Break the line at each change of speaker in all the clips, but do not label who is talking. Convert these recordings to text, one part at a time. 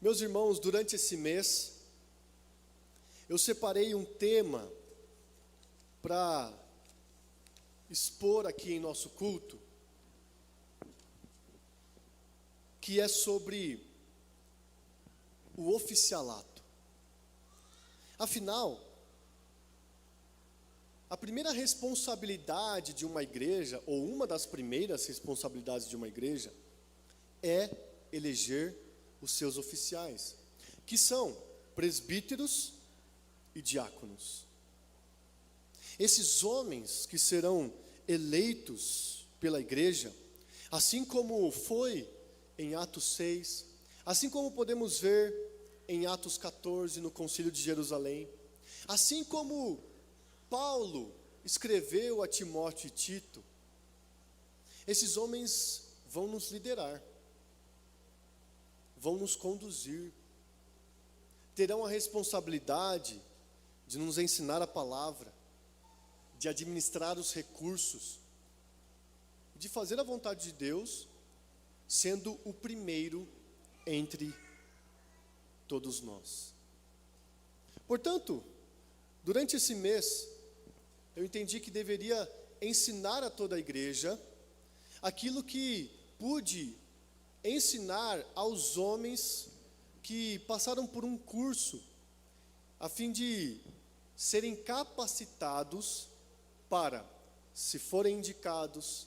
Meus irmãos, durante esse mês, eu separei um tema para expor aqui em nosso culto, que é sobre o oficialato. Afinal, a primeira responsabilidade de uma igreja, ou uma das primeiras responsabilidades de uma igreja, é eleger os seus oficiais, que são presbíteros e diáconos. Esses homens que serão eleitos pela igreja, assim como foi em Atos 6, assim como podemos ver em Atos 14, no Concílio de Jerusalém, assim como Paulo escreveu a Timóteo e Tito, esses homens vão nos liderar, vão nos conduzir, terão a responsabilidade de nos ensinar a palavra, de administrar os recursos, de fazer a vontade de Deus, sendo o primeiro entre todos nós. Portanto, durante esse mês, eu entendi que deveria ensinar a toda a igreja aquilo que pude ensinar aos homens que passaram por um curso, a fim de serem capacitados para, se forem indicados,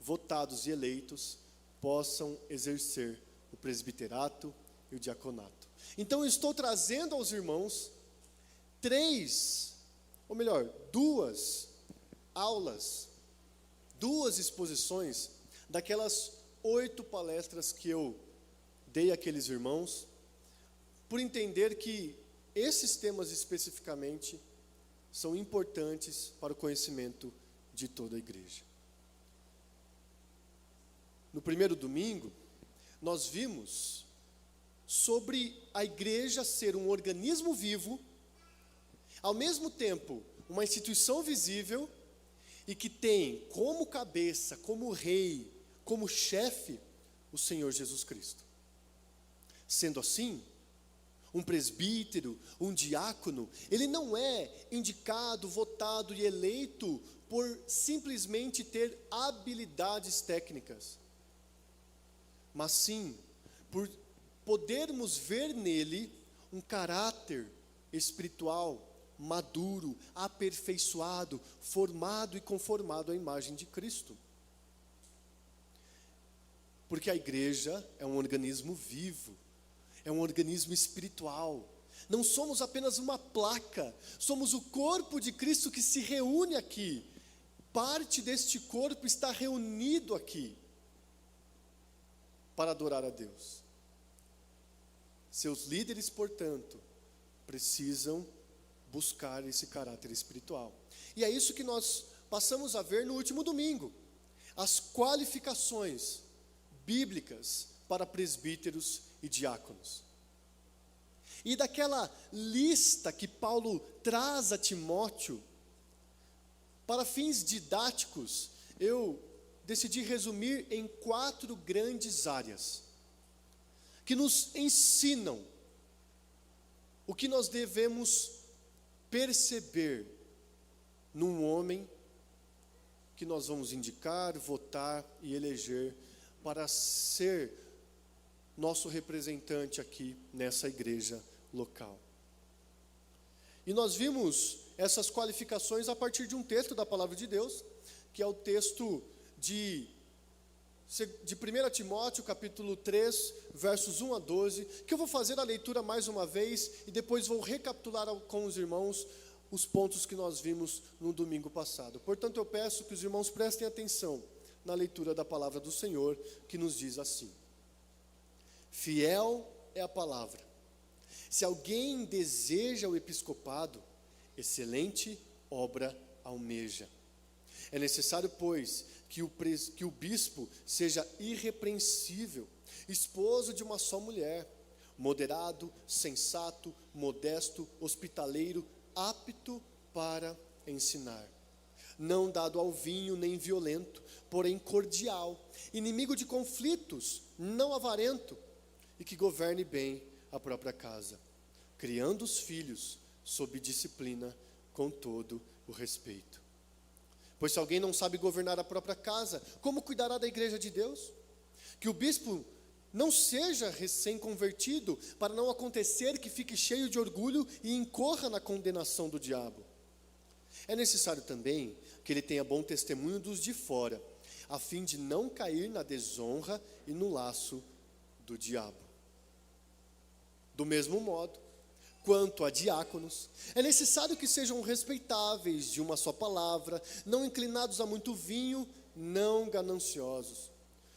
votados e eleitos, possam exercer o presbiterato e o diaconato. Então eu estou trazendo aos irmãos duas aulas, duas exposições daquelas 8 palestras que eu dei àqueles irmãos, por entender que esses temas especificamente são importantes para o conhecimento de toda a igreja. No primeiro domingo, nós vimos sobre a igreja ser um organismo vivo, ao mesmo tempo uma instituição visível, e que tem como cabeça, como rei, como chefe, o Senhor Jesus Cristo. Sendo assim, um presbítero, um diácono, ele não é indicado, votado e eleito por simplesmente ter habilidades técnicas, mas sim por podermos ver nele um caráter espiritual, maduro, aperfeiçoado, formado e conformado à imagem de Cristo. Porque a igreja é um organismo vivo, é um organismo espiritual. Não somos apenas uma placa, somos o corpo de Cristo que se reúne aqui. Parte deste corpo está reunido aqui para adorar a Deus. Seus líderes, portanto, precisam buscar esse caráter espiritual. E é isso que nós passamos a ver no último domingo. As qualificações bíblicas para presbíteros e diáconos. E daquela lista que Paulo traz a Timóteo, para fins didáticos, eu decidi resumir em 4 grandes áreas, que nos ensinam o que nós devemos perceber num homem que nós vamos indicar, votar e eleger para ser nosso representante aqui nessa igreja local. E nós vimos essas qualificações a partir de um texto da palavra de Deus, que é o texto de 1 Timóteo, capítulo 3, versos 1 a 12, que eu vou fazer a leitura mais uma vez, e depois vou recapitular com os irmãos os pontos que nós vimos no domingo passado. Portanto, eu peço que os irmãos prestem atenção na leitura da palavra do Senhor, que nos diz assim: fiel é a palavra. Se alguém deseja o episcopado, excelente obra almeja. É necessário, pois, que o bispo seja irrepreensível, esposo de uma só mulher, moderado, sensato, modesto, hospitaleiro, apto para ensinar. Não dado ao vinho nem violento, porém cordial, inimigo de conflitos, não avarento, e que governe bem a própria casa, criando os filhos sob disciplina com todo o respeito. Pois se alguém não sabe governar a própria casa, como cuidará da igreja de Deus? Que o bispo não seja recém-convertido, para não acontecer que fique cheio de orgulho e incorra na condenação do diabo. É necessário também que ele tenha bom testemunho dos de fora, a fim de não cair na desonra e no laço do diabo. Do mesmo modo, quanto a diáconos, é necessário que sejam respeitáveis, de uma só palavra, não inclinados a muito vinho, não gananciosos,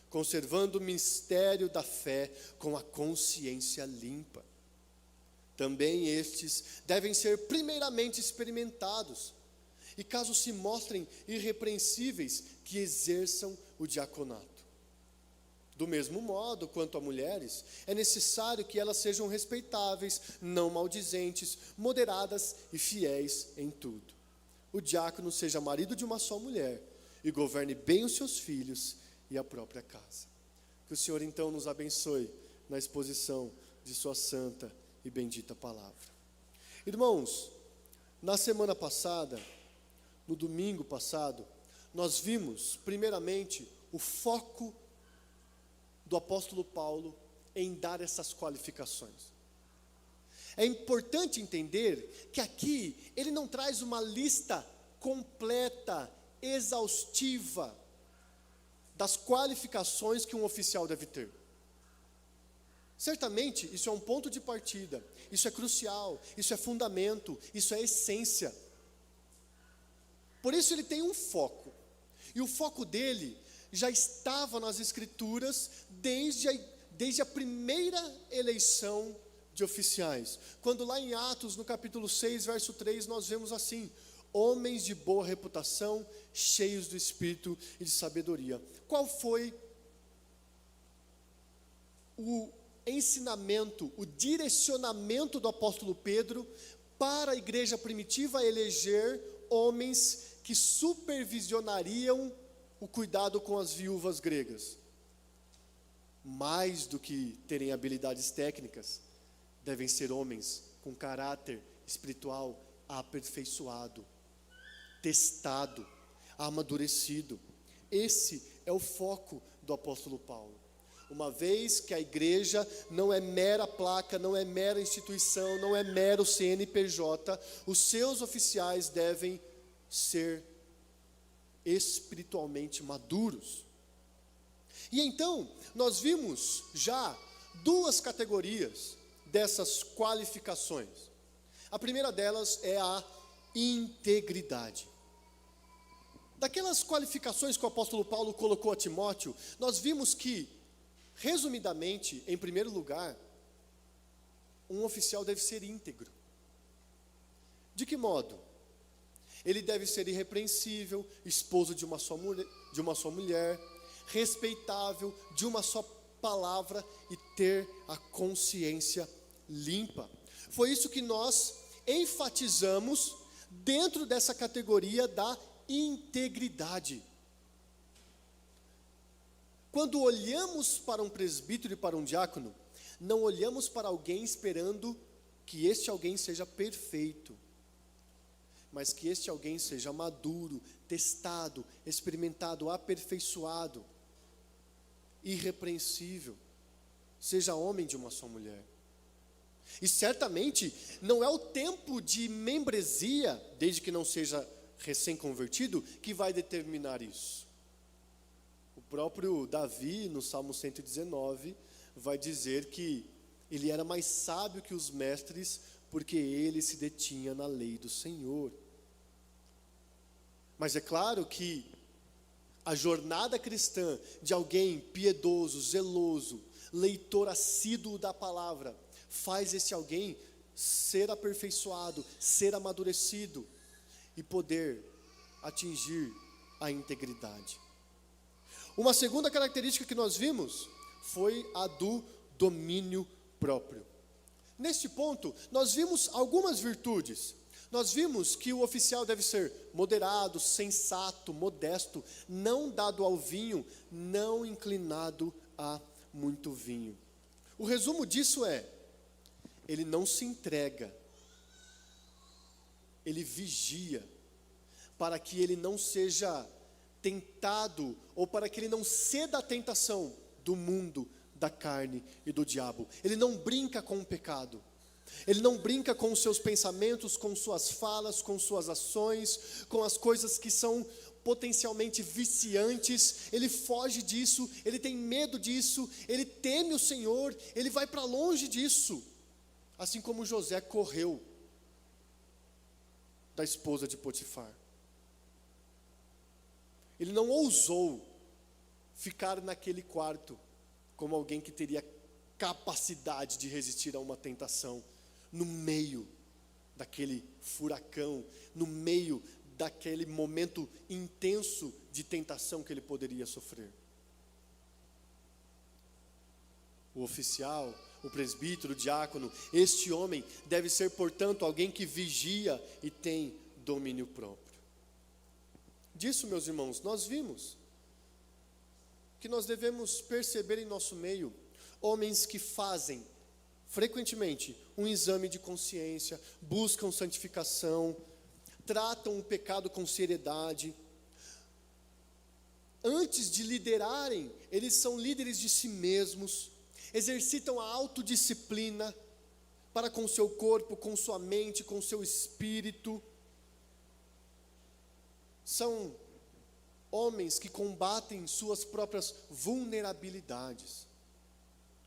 conservando o mistério da fé com a consciência limpa. Também estes devem ser primeiramente experimentados, e caso se mostrem irrepreensíveis, que exerçam o diaconato. Do mesmo modo, quanto a mulheres, é necessário que elas sejam respeitáveis, não maldizentes, moderadas e fiéis em tudo. O diácono seja marido de uma só mulher e governe bem os seus filhos e a própria casa. Que o Senhor então nos abençoe na exposição de sua santa e bendita palavra. Irmãos, na semana passada, no domingo passado, nós vimos primeiramente o foco do apóstolo Paulo em dar essas qualificações. É importante entender que aqui ele não traz uma lista completa, exaustiva, das qualificações que um oficial deve ter. Certamente isso é um ponto de partida, isso é crucial, isso é fundamento, isso é essência. Por isso ele tem um foco, e o foco dele já estava nas Escrituras desde a primeira eleição de oficiais. Quando lá em Atos, no capítulo 6, verso 3, nós vemos assim: homens de boa reputação, cheios do Espírito e de sabedoria. Qual foi o ensinamento, o direcionamento do apóstolo Pedro para a igreja primitiva eleger homens que supervisionariam o cuidado com as viúvas gregas? Mais do que terem habilidades técnicas, devem ser homens com caráter espiritual aperfeiçoado, testado, amadurecido. Esse é o foco do apóstolo Paulo. Uma vez que a igreja não é mera placa, não é mera instituição, não é mero CNPJ, os seus oficiais devem ser espiritualmente maduros. E então, nós vimos já duas categorias dessas qualificações. A primeira delas é a integridade. Daquelas qualificações que o apóstolo Paulo colocou a Timóteo, nós vimos que, resumidamente, em primeiro lugar, um oficial deve ser íntegro. De que modo? Ele deve ser irrepreensível, esposo de uma só mulher, respeitável, de uma só palavra e ter a consciência limpa. Foi isso que nós enfatizamos dentro dessa categoria da integridade. Quando olhamos para um presbítero e para um diácono, não olhamos para alguém esperando que este alguém seja perfeito, mas que este alguém seja maduro, testado, experimentado, aperfeiçoado, irrepreensível, seja homem de uma só mulher. E certamente não é o tempo de membresia, desde que não seja recém-convertido, que vai determinar isso. O próprio Davi, no Salmo 119, vai dizer que ele era mais sábio que os mestres, porque ele se detinha na lei do Senhor. Mas é claro que a jornada cristã de alguém piedoso, zeloso, leitor assíduo da palavra, faz esse alguém ser aperfeiçoado, ser amadurecido e poder atingir a integridade. Uma segunda característica que nós vimos foi a do domínio próprio. Neste ponto, nós vimos algumas virtudes. Nós vimos que o oficial deve ser moderado, sensato, modesto, não dado ao vinho, não inclinado a muito vinho. O resumo disso é: ele não se entrega, ele vigia, para que ele não seja tentado, ou para que ele não ceda à tentação do mundo, da carne e do diabo. Ele não brinca com o pecado, ele não brinca com os seus pensamentos, com suas falas, com suas ações, com as coisas que são potencialmente viciantes. Ele foge disso, ele tem medo disso, ele teme o Senhor, ele vai para longe disso, assim como José correu da esposa de Potifar. Ele não ousou ficar naquele quarto como alguém que teria capacidade de resistir a uma tentação, no meio daquele furacão, no meio daquele momento intenso de tentação que ele poderia sofrer. O oficial, o presbítero, o diácono, este homem deve ser, portanto, alguém que vigia e tem domínio próprio. Disso, meus irmãos, nós vimos que nós devemos perceber em nosso meio homens que fazem frequentemente um exame de consciência, buscam santificação, tratam o pecado com seriedade. Antes de liderarem, eles são líderes de si mesmos, exercitam a autodisciplina para com seu corpo, com sua mente, com seu espírito. São homens que combatem suas próprias vulnerabilidades.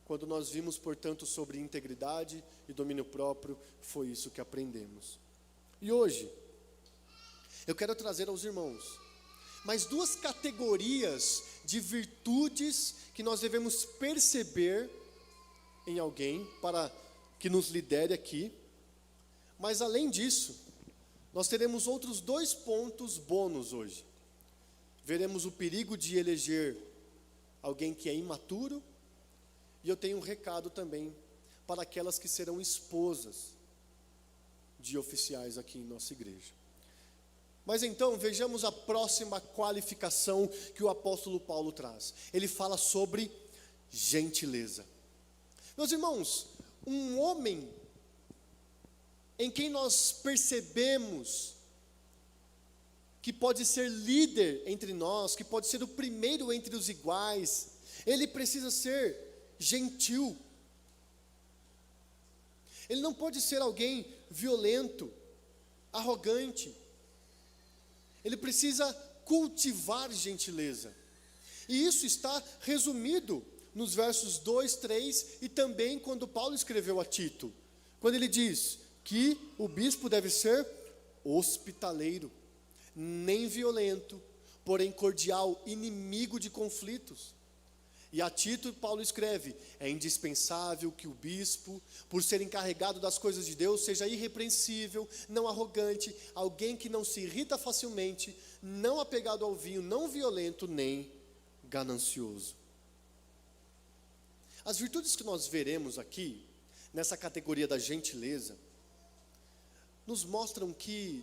Quando nós vimos, portanto, sobre integridade e domínio próprio, foi isso que aprendemos. E hoje, eu quero trazer aos irmãos mais duas categorias de virtudes que nós devemos perceber em alguém para que nos lidere aqui. Mas além disso, nós teremos outros 2 pontos bônus hoje. Veremos o perigo de eleger alguém que é imaturo, e eu tenho um recado também para aquelas que serão esposas de oficiais aqui em nossa igreja. Mas então, vejamos a próxima qualificação que o apóstolo Paulo traz. Ele fala sobre gentileza. Meus irmãos, um homem em quem nós percebemos que pode ser líder entre nós, que pode ser o primeiro entre os iguais, ele precisa ser gentil. Ele não pode ser alguém violento, arrogante. Ele precisa cultivar gentileza. E isso está resumido nos versos 2, 3 e também quando Paulo escreveu a Tito, quando ele diz que o bispo deve ser hospitaleiro, nem violento, porém cordial, inimigo de conflitos. E a Tito, Paulo escreve: é indispensável que o bispo, por ser encarregado das coisas de Deus, seja irrepreensível, não arrogante, alguém que não se irrita facilmente, não apegado ao vinho, não violento, nem ganancioso. As virtudes que nós veremos aqui, nessa categoria da gentileza, nos mostram que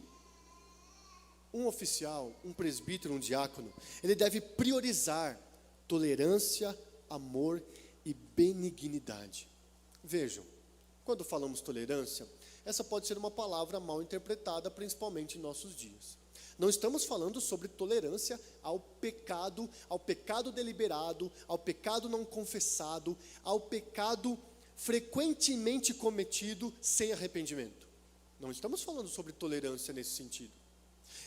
um oficial, um presbítero, um diácono, ele deve priorizar tolerância, amor e benignidade. Vejam, quando falamos tolerância, essa pode ser uma palavra mal interpretada, principalmente em nossos dias. Não estamos falando sobre tolerância ao pecado deliberado, ao pecado não confessado, ao pecado frequentemente cometido sem arrependimento. Não estamos falando sobre tolerância nesse sentido.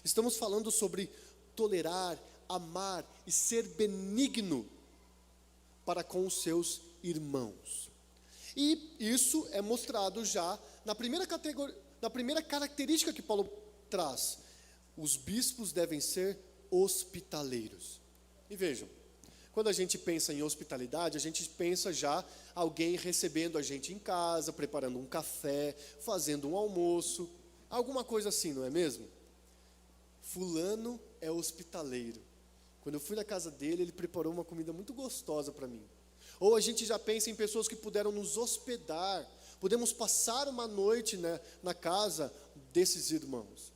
Estamos falando sobre tolerar, amar e ser benigno para com os seus irmãos. E isso é mostrado já na primeira característica que Paulo traz. Os bispos devem ser hospitaleiros. E vejam, quando a gente pensa em hospitalidade, a gente pensa já alguém recebendo a gente em casa, preparando um café, fazendo um almoço, alguma coisa assim, não é mesmo? Fulano é hospitaleiro. Quando eu fui na casa dele, ele preparou uma comida muito gostosa para mim. Ou a gente já pensa em pessoas que puderam nos hospedar, podemos passar uma noite, né, na casa desses irmãos.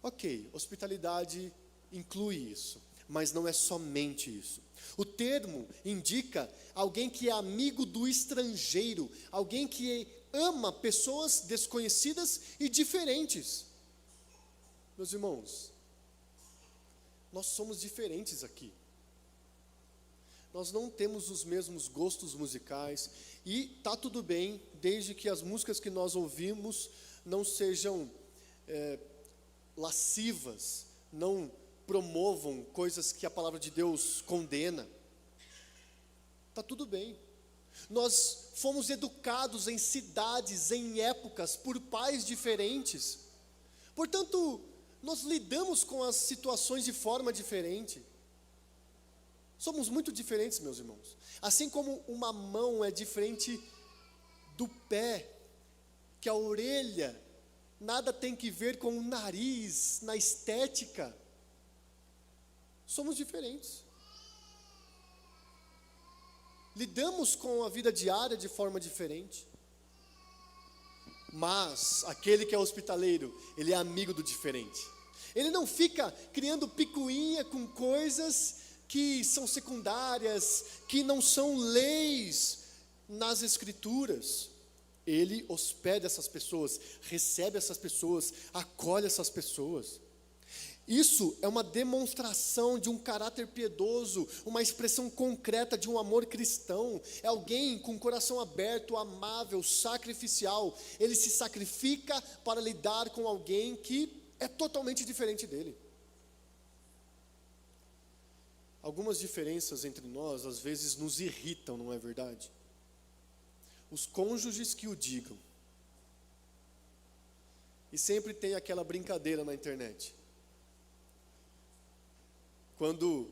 Ok, hospitalidade inclui isso. mas não é somente isso. O termo indica alguém que é amigo do estrangeiro, alguém que ama pessoas desconhecidas e diferentes. Meus irmãos, nós somos diferentes aqui. Nós não temos os mesmos gostos musicais e tá tudo bem, desde que as músicas que nós ouvimos não sejam lascivas, não promovam coisas que a palavra de Deus condena. Tá tudo bem. Nós fomos educados em cidades, em épocas, por pais diferentes. Portanto, nós lidamos com as situações de forma diferente. Somos muito diferentes, meus irmãos. Assim como uma mão é diferente do pé, que a orelha nada tem que ver com o nariz, na estética. Somos diferentes. Lidamos com a vida diária de forma diferente. Mas aquele que é hospitaleiro, ele é amigo do diferente. Ele não fica criando picuinha com coisas que são secundárias, que não são leis nas Escrituras. Ele hospeda essas pessoas, recebe essas pessoas, acolhe essas pessoas. Isso é uma demonstração de um caráter piedoso, uma expressão concreta de um amor cristão. É alguém com o coração aberto, amável, sacrificial. Ele se sacrifica para lidar com alguém que é totalmente diferente dele. Algumas diferenças entre nós, às vezes, nos irritam, não é verdade? Os cônjuges que o digam. E sempre tem aquela brincadeira na internet. Quando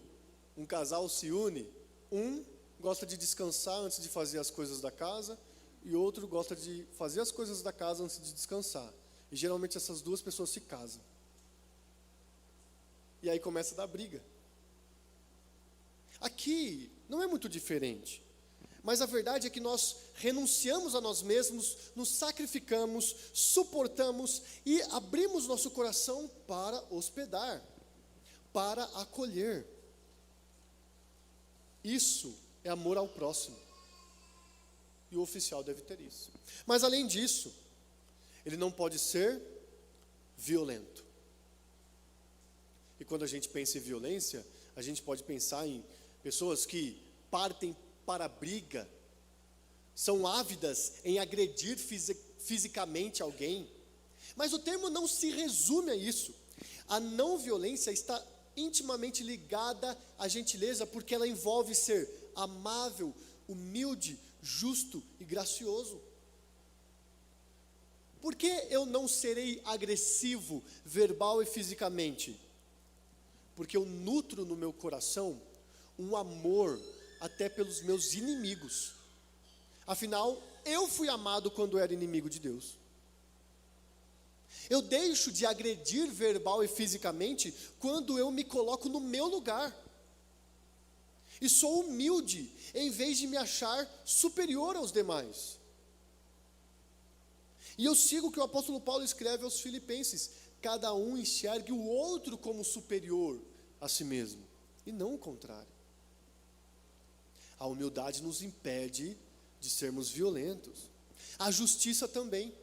um casal se une, um gosta de descansar antes de fazer as coisas da casa, e outro gosta de fazer as coisas da casa antes de descansar. E geralmente essas duas pessoas se casam. E aí começa a dar briga. Aqui não é muito diferente. Mas a verdade é que nós renunciamos a nós mesmos, nos sacrificamos, suportamos e abrimos nosso coração para hospedar, para acolher. Isso é amor ao próximo. E o oficial deve ter isso. Mas além disso, ele não pode ser violento. E quando a gente pensa em violência, a gente pode pensar em pessoas que partem para a briga, são ávidas em agredir fisicamente alguém. Mas o termo não se resume a isso. A não violência está intimamente ligada à gentileza, porque ela envolve ser amável, humilde, justo e gracioso. Por que eu não serei agressivo, verbal e fisicamente? Porque eu nutro no meu coração um amor até pelos meus inimigos. Afinal, eu fui amado quando era inimigo de Deus. Eu deixo de agredir verbal e fisicamente quando eu me coloco no meu lugar. E sou humilde em vez de me achar superior aos demais. E eu sigo o que o apóstolo Paulo escreve aos Filipenses: cada um enxergue o outro como superior a si mesmo, e não o contrário. A humildade nos impede de sermos violentos. A justiça também.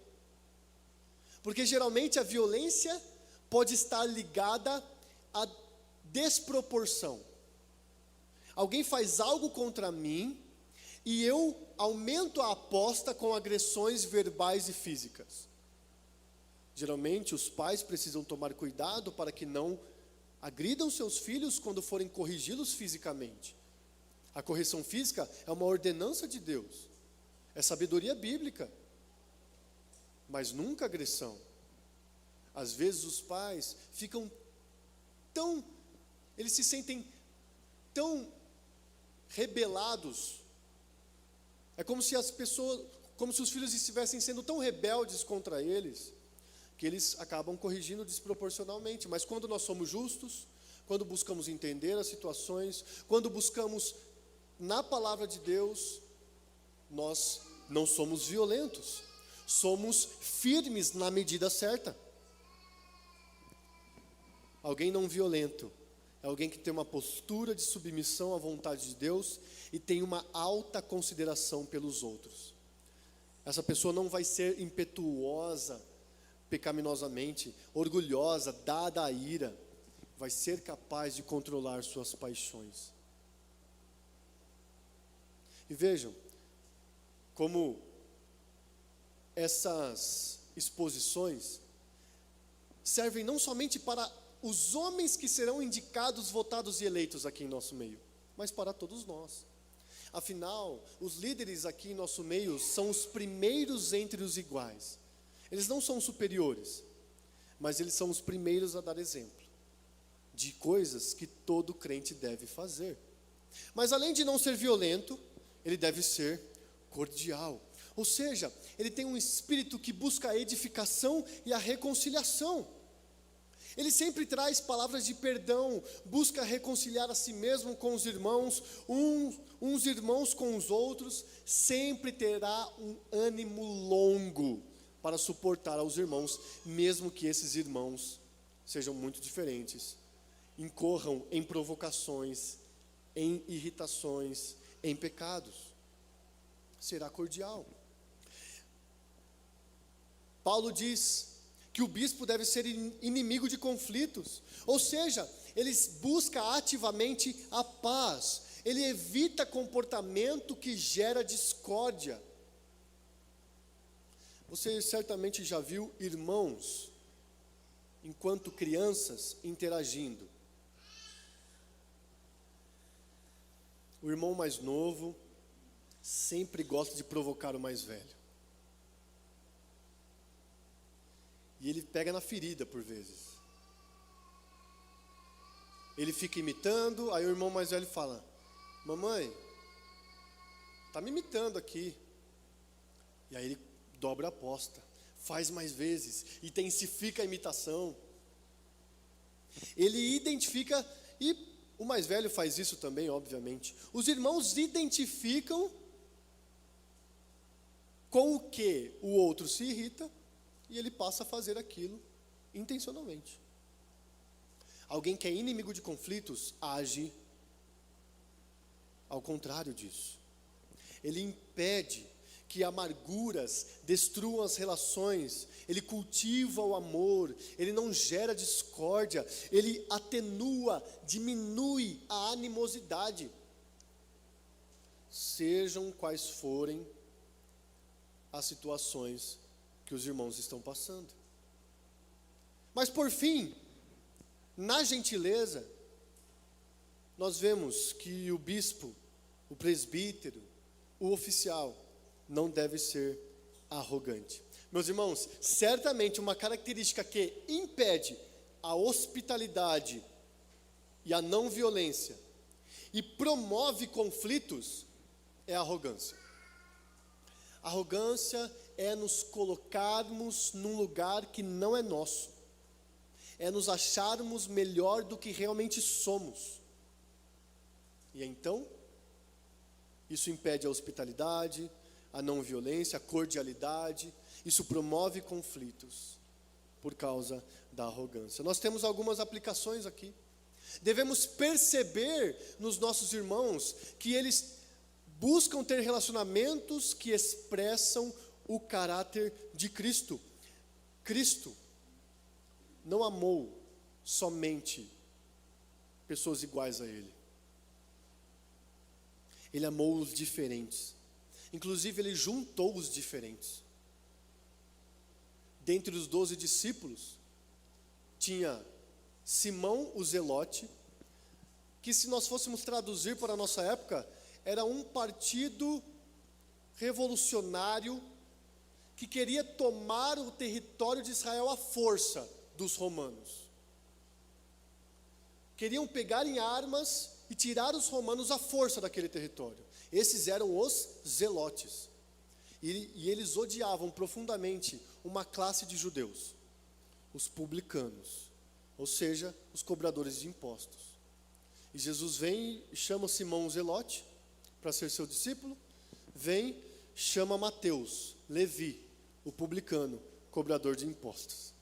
Porque geralmente a violência pode estar ligada à desproporção. Alguém faz algo contra mim e eu aumento a aposta com agressões verbais e físicas. Geralmente os pais precisam tomar cuidado para que não agridam seus filhos quando forem corrigi-los fisicamente. A correção física é uma ordenança de Deus, é sabedoria bíblica, mas nunca agressão. Às vezes os pais ficam eles se sentem tão rebelados. É como se os filhos estivessem sendo tão rebeldes contra eles, que eles acabam corrigindo desproporcionalmente. Mas quando nós somos justos, quando buscamos entender as situações, quando buscamos na palavra de Deus, nós não somos violentos, somos firmes na medida certa. Alguém não violento é alguém que tem uma postura de submissão à vontade de Deus e tem uma alta consideração pelos outros. Essa pessoa não vai ser impetuosa, pecaminosamente, orgulhosa, dada à ira. Vai ser capaz de controlar suas paixões. E vejam como essas exposições servem não somente para os homens que serão indicados, votados e eleitos aqui em nosso meio, mas para todos nós. Afinal, os líderes aqui em nosso meio são os primeiros entre os iguais. Eles não são superiores, mas eles são os primeiros a dar exemplo de coisas que todo crente deve fazer. Mas além de não ser violento, ele deve ser cordial. Ou seja, ele tem um espírito que busca a edificação e a reconciliação. Ele sempre traz palavras de perdão, busca reconciliar a si mesmo com os irmãos, uns irmãos com os outros, sempre terá um ânimo longo para suportar aos irmãos, mesmo que esses irmãos sejam muito diferentes, incorram em provocações, em irritações, em pecados. Será cordial. Paulo diz que o bispo deve ser inimigo de conflitos, ou seja, ele busca ativamente a paz, ele evita comportamento que gera discórdia. Você certamente já viu irmãos, enquanto crianças, interagindo. O irmão mais novo sempre gosta de provocar o mais velho. E ele pega na ferida por vezes. Ele fica imitando, aí o irmão mais velho fala: mamãe, está me imitando aqui. E aí ele dobra a aposta, faz mais vezes, intensifica a imitação. Ele identifica, e o mais velho faz isso também, obviamente. Os irmãos identificam com o que o outro se irrita, e ele passa a fazer aquilo intencionalmente. Alguém que é inimigo de conflitos age ao contrário disso. Ele impede que amarguras destruam as relações, ele cultiva o amor, ele não gera discórdia, ele atenua, diminui a animosidade. Sejam quais forem as situações que os irmãos estão passando. Mas por fim, na gentileza, nós vemos que o bispo, o presbítero, o oficial, não deve ser arrogante. Meus irmãos, certamente uma característica que impede a hospitalidade e a não violência e promove conflitos é a arrogância. Arrogância é nos colocarmos num lugar que não é nosso, é nos acharmos melhor do que realmente somos. E então, isso impede a hospitalidade, a não violência, a cordialidade, isso promove conflitos por causa da arrogância. Nós temos algumas aplicações aqui. Devemos perceber nos nossos irmãos que eles buscam ter relacionamentos que expressam o caráter de Cristo. Cristo não amou somente pessoas iguais a Ele. Ele amou os diferentes. Inclusive, Ele juntou os diferentes. Dentre os 12 discípulos, tinha Simão o Zelote, que se nós fôssemos traduzir para a nossa época, era um partido revolucionário que queria tomar o território de Israel à força dos romanos. Queriam pegar em armas e tirar os romanos à força daquele território. Esses eram os zelotes. E eles odiavam profundamente uma classe de judeus, os publicanos, ou seja, os cobradores de impostos. E Jesus vem e chama Simão o Zelote para ser seu discípulo, vem, chama Mateus, Levi, o publicano, cobrador de impostos.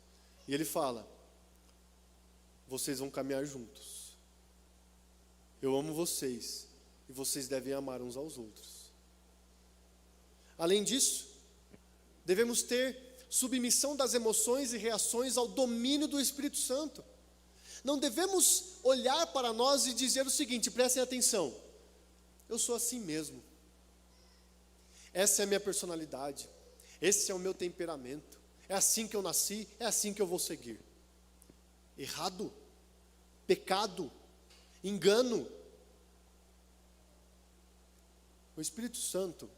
E ele fala: vocês vão caminhar juntos. eu amo vocês e vocês devem amar uns aos outros. Além disso, devemos ter submissão das emoções e reações ao domínio do Espírito Santo. Não devemos olhar para nós e dizer o seguinte, prestem atenção, eu sou assim mesmo. Essa é a minha personalidade, esse é o meu temperamento, é assim que eu nasci, é assim que eu vou seguir. Errado, pecado, engano. O Espírito Santo,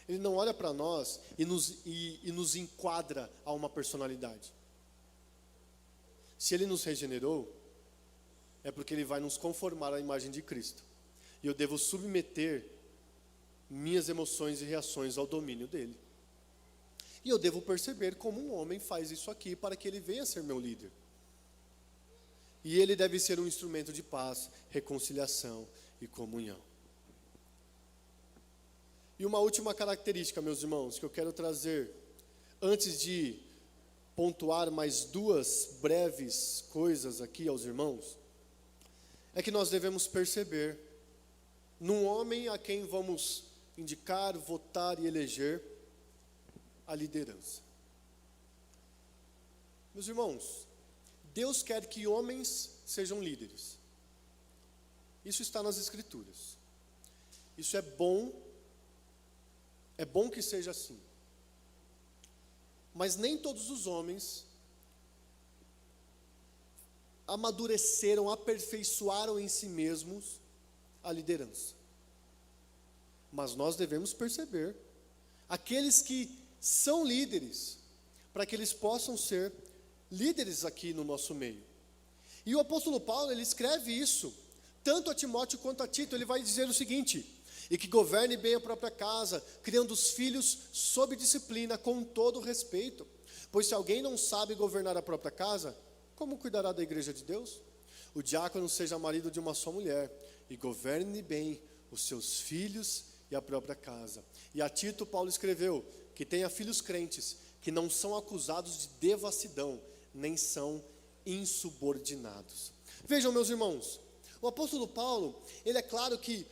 ele não olha para nós e nos enquadra a uma personalidade. Se ele nos regenerou, é porque ele vai nos conformar à imagem de Cristo. E eu devo submeter minhas emoções e reações ao domínio dele. E eu devo perceber como um homem faz isso aqui para que ele venha a ser meu líder. E ele deve ser um instrumento de paz, reconciliação e comunhão. E uma última característica, meus irmãos, que eu quero trazer, antes de pontuar mais duas breves coisas aqui aos irmãos, é que nós devemos perceber, num homem a quem vamos indicar, votar e eleger, a liderança. Meus irmãos, Deus quer que homens sejam líderes. Isso está nas Escrituras. Isso é bom que seja assim. Mas nem todos os homens amadureceram, aperfeiçoaram em si mesmos a liderança. Mas nós devemos perceber aqueles que são líderes, para que eles possam ser líderes aqui no nosso meio. E o apóstolo Paulo, ele escreve isso, tanto a Timóteo quanto a Tito. Ele vai dizer o seguinte: e que governe bem a própria casa, criando os filhos sob disciplina, com todo respeito. Pois se alguém não sabe governar a própria casa, como cuidará da igreja de Deus? O diácono seja marido de uma só mulher, e governe bem os seus filhos e a própria casa. E a Tito, Paulo escreveu que tenha filhos crentes, que não são acusados de devassidão, nem são insubordinados. Vejam, meus irmãos, o apóstolo Paulo, ele é claro que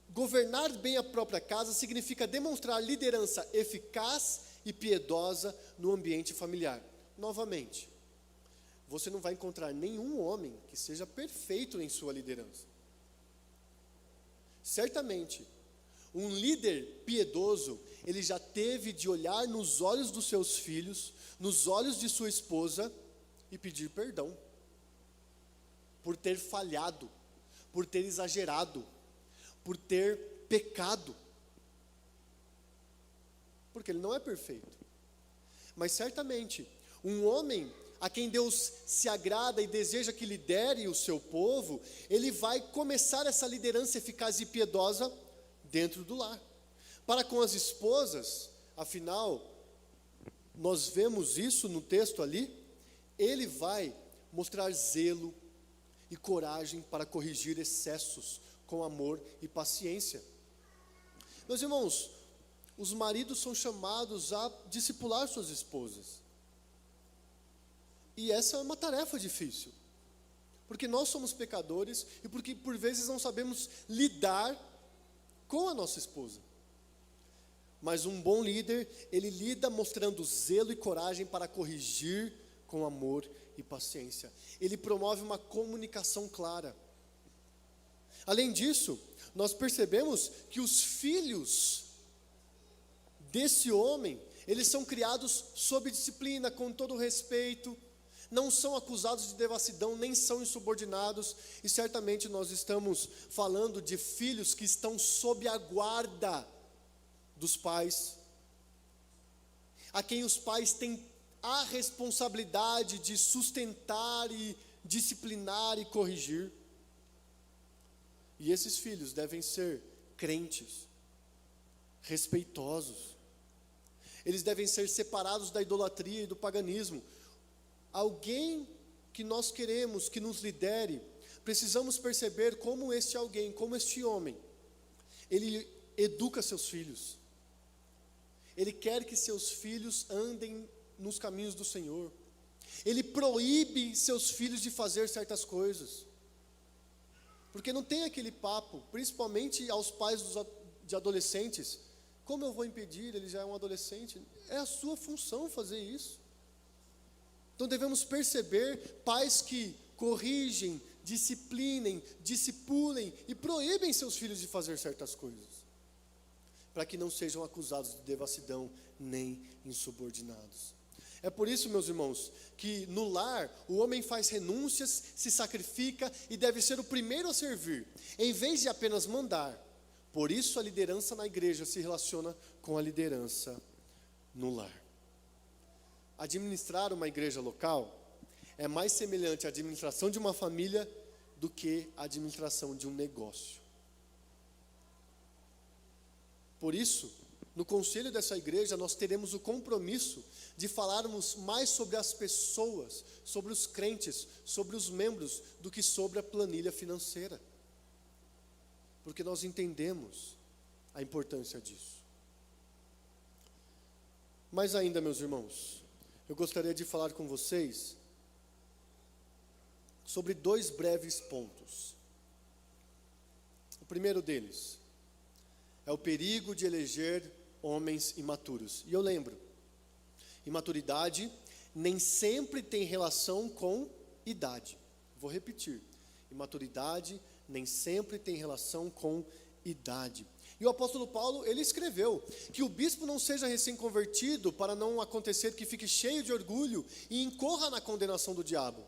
governar bem a própria casa significa demonstrar liderança eficaz e piedosa no ambiente familiar. Novamente, você não vai encontrar nenhum homem que seja perfeito em sua liderança. Certamente, um líder piedoso, ele já teve de olhar nos olhos dos seus filhos, nos olhos de sua esposa e pedir perdão por ter falhado, por ter exagerado, por ter pecado, porque ele não é perfeito. Mas certamente, um homem a quem Deus se agrada e deseja que lidere o seu povo, ele vai começar essa liderança eficaz e piedosa dentro do lar. Para com as esposas, afinal, nós vemos isso no texto ali, ele vai mostrar zelo e coragem para corrigir excessos com amor e paciência. Meus irmãos, os maridos são chamados a discipular suas esposas. E essa é uma tarefa difícil, porque nós somos pecadores e porque por vezes não sabemos lidar com a nossa esposa. Mas um bom líder, ele lida mostrando zelo e coragem para corrigir com amor e paciência. Ele promove uma comunicação clara. Além disso, nós percebemos que os filhos desse homem, eles são criados sob disciplina, com todo respeito, não são acusados de devassidão, nem são insubordinados, e certamente nós estamos falando de filhos que estão sob a guarda dos pais, a quem os pais têm a responsabilidade de sustentar e disciplinar e corrigir. E esses filhos devem ser crentes, respeitosos, eles devem ser separados da idolatria e do paganismo. Alguém que nós queremos que nos lidere, precisamos perceber como este alguém, como este homem, ele educa seus filhos. Ele quer que seus filhos andem nos caminhos do Senhor. Ele proíbe seus filhos de fazer certas coisas. Porque não tem aquele papo, principalmente aos pais de adolescentes, como eu vou impedir, ele já é um adolescente? É a sua função fazer isso. Então devemos perceber pais que corrigem, disciplinem, discipulem e proíbem seus filhos de fazer certas coisas, para que não sejam acusados de devassidão nem insubordinados. É por isso, meus irmãos, que no lar o homem faz renúncias, se sacrifica e deve ser o primeiro a servir, em vez de apenas mandar. Por isso a liderança na igreja se relaciona com a liderança no lar. Administrar uma igreja local é mais semelhante à administração de uma família do que à administração de um negócio. Por isso, no conselho dessa igreja, nós teremos o compromisso de falarmos mais sobre as pessoas, sobre os crentes, sobre os membros, do que sobre a planilha financeira. Porque nós entendemos a importância disso. Mas ainda, meus irmãos, eu gostaria de falar com vocês sobre 2 breves pontos. O primeiro deles é o perigo de eleger homens imaturos. E eu lembro, imaturidade nem sempre tem relação com idade. Vou repetir, imaturidade nem sempre tem relação com idade. E o apóstolo Paulo, ele escreveu que o bispo não seja recém-convertido para não acontecer que fique cheio de orgulho e incorra na condenação do diabo.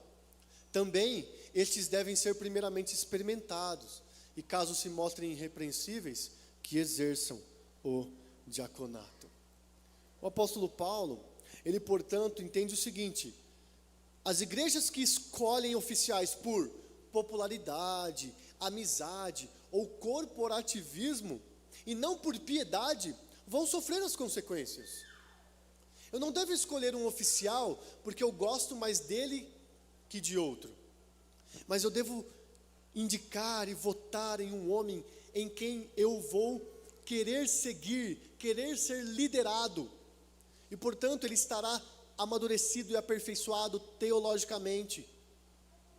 Também, estes devem ser primeiramente experimentados, e caso se mostrem irrepreensíveis, que exerçam o diaconato. O apóstolo Paulo, ele portanto entende o seguinte: as igrejas que escolhem oficiais por popularidade, amizade ou corporativismo, e não por piedade, vão sofrer as consequências. Eu não devo escolher um oficial porque eu gosto mais dele que de outro, mas eu devo indicar e votar em um homem em quem eu vou querer seguir, querer ser liderado, e portanto ele estará amadurecido e aperfeiçoado teologicamente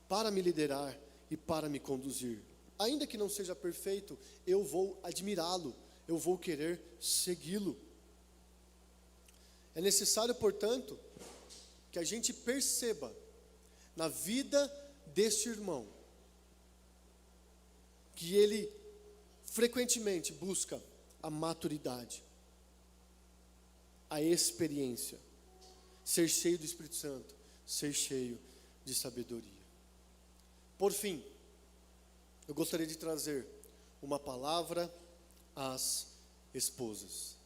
para me liderar e para me conduzir. Ainda que não seja perfeito, eu vou admirá-lo, eu vou querer segui-lo. É necessário, portanto, que a gente perceba na vida deste irmão que ele frequentemente busca a maturidade, a experiência, ser cheio do Espírito Santo, ser cheio de sabedoria. Por fim, eu gostaria de trazer uma palavra às esposas.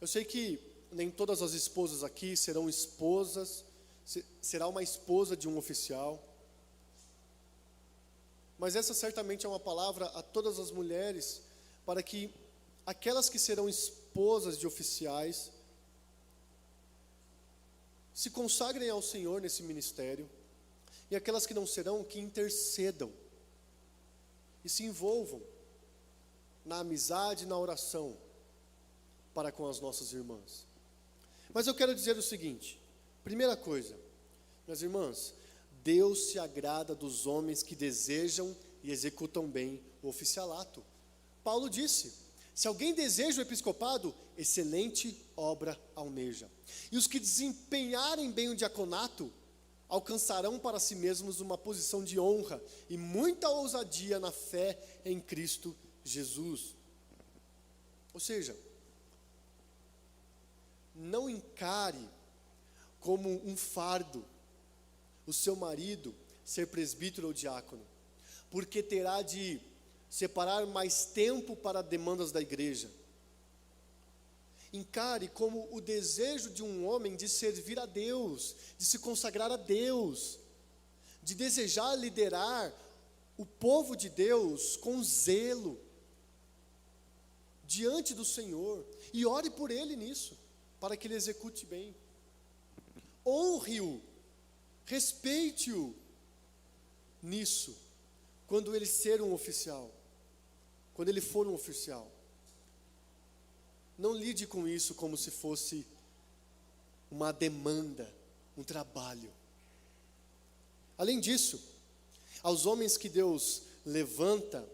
Eu sei que nem todas as esposas aqui serão esposas, será uma esposa de um oficial, mas essa certamente é uma palavra a todas as mulheres, para que aquelas que serão esposas de oficiais se consagrem ao Senhor nesse ministério, e aquelas que não serão, que intercedam e se envolvam na amizade e na oração para com as nossas irmãs. Mas eu quero dizer o seguinte: primeira coisa, minhas irmãs, Deus se agrada dos homens que desejam e executam bem o oficialato. Paulo disse: se alguém deseja o episcopado, excelente obra almeja. E os que desempenharem bem o diaconato, alcançarão para si mesmos uma posição de honra e muita ousadia na fé em Cristo Jesus. Ou seja, não encare como um fardo o seu marido ser presbítero ou diácono, porque terá de separar mais tempo para demandas da igreja. Encare como o desejo de um homem de servir a Deus, de se consagrar a Deus, de desejar liderar o povo de Deus com zelo diante do Senhor, e ore por ele nisso, para que ele execute bem. Honre-o, respeite-o nisso, quando ele ser um oficial, quando ele for um oficial. Não lide com isso como se fosse uma demanda, um trabalho. Além disso, aos homens que Deus levanta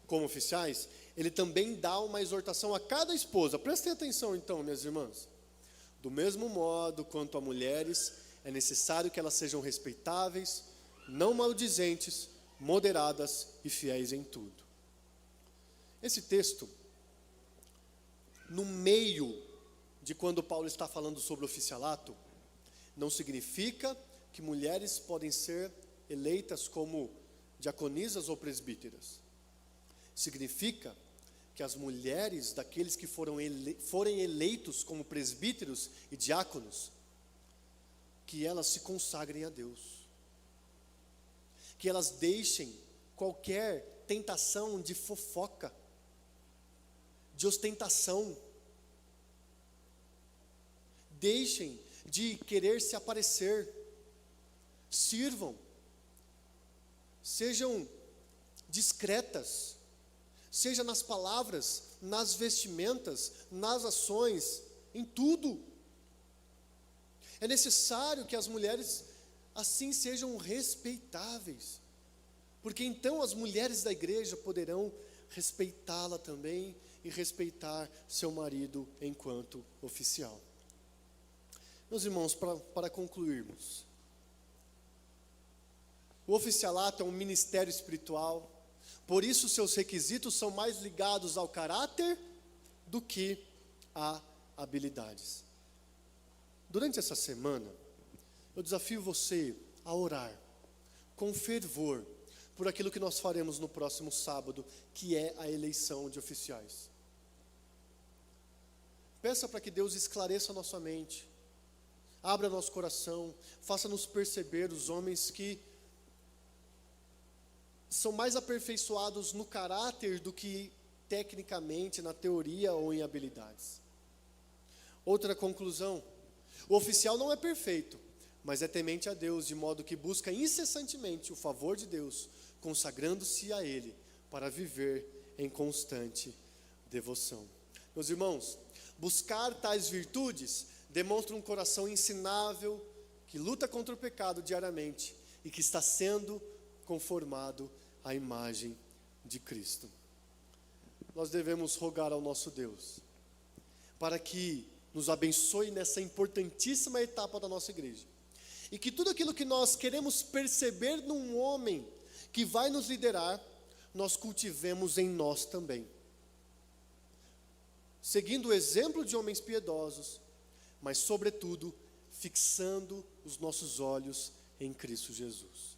como oficiais, ele também dá uma exortação a cada esposa. Prestem atenção então, minhas irmãs. Do mesmo modo quanto a mulheres, é necessário que elas sejam respeitáveis, não maldizentes, moderadas e fiéis em tudo. Esse texto, no meio de quando Paulo está falando sobre o oficialato, não significa que mulheres podem ser eleitas como diaconisas ou presbíteras. Significa que as mulheres daqueles que forem eleitos como presbíteros e diáconos, que elas se consagrem a Deus. Que elas deixem qualquer tentação de fofoca, de ostentação. Deixem de querer se aparecer. Sirvam. Sejam discretas. Seja nas palavras, nas vestimentas, nas ações, em tudo. É necessário que as mulheres assim sejam respeitáveis, porque então as mulheres da igreja poderão respeitá-la também e respeitar seu marido enquanto oficial. Meus irmãos, para concluirmos, o oficialato é um ministério espiritual, por isso seus requisitos são mais ligados ao caráter do que a habilidades. Durante essa semana, eu desafio você a orar com fervor por aquilo que nós faremos no próximo sábado, que é a eleição de oficiais. Peça para que Deus esclareça a nossa mente, abra nosso coração, faça-nos perceber os homens que são mais aperfeiçoados no caráter do que tecnicamente, na teoria ou em habilidades. Outra conclusão: o oficial não é perfeito, mas é temente a Deus, de modo que busca incessantemente o favor de Deus, consagrando-se a Ele para viver em constante devoção. Meus irmãos, buscar tais virtudes demonstra um coração ensinável, que luta contra o pecado diariamente e que está sendo conformado à imagem de Cristo. Nós devemos rogar ao nosso Deus para que nos abençoe nessa importantíssima etapa da nossa igreja, e que tudo aquilo que nós queremos perceber num homem que vai nos liderar, nós cultivemos em nós também, seguindo o exemplo de homens piedosos, mas sobretudo fixando os nossos olhos em Cristo Jesus.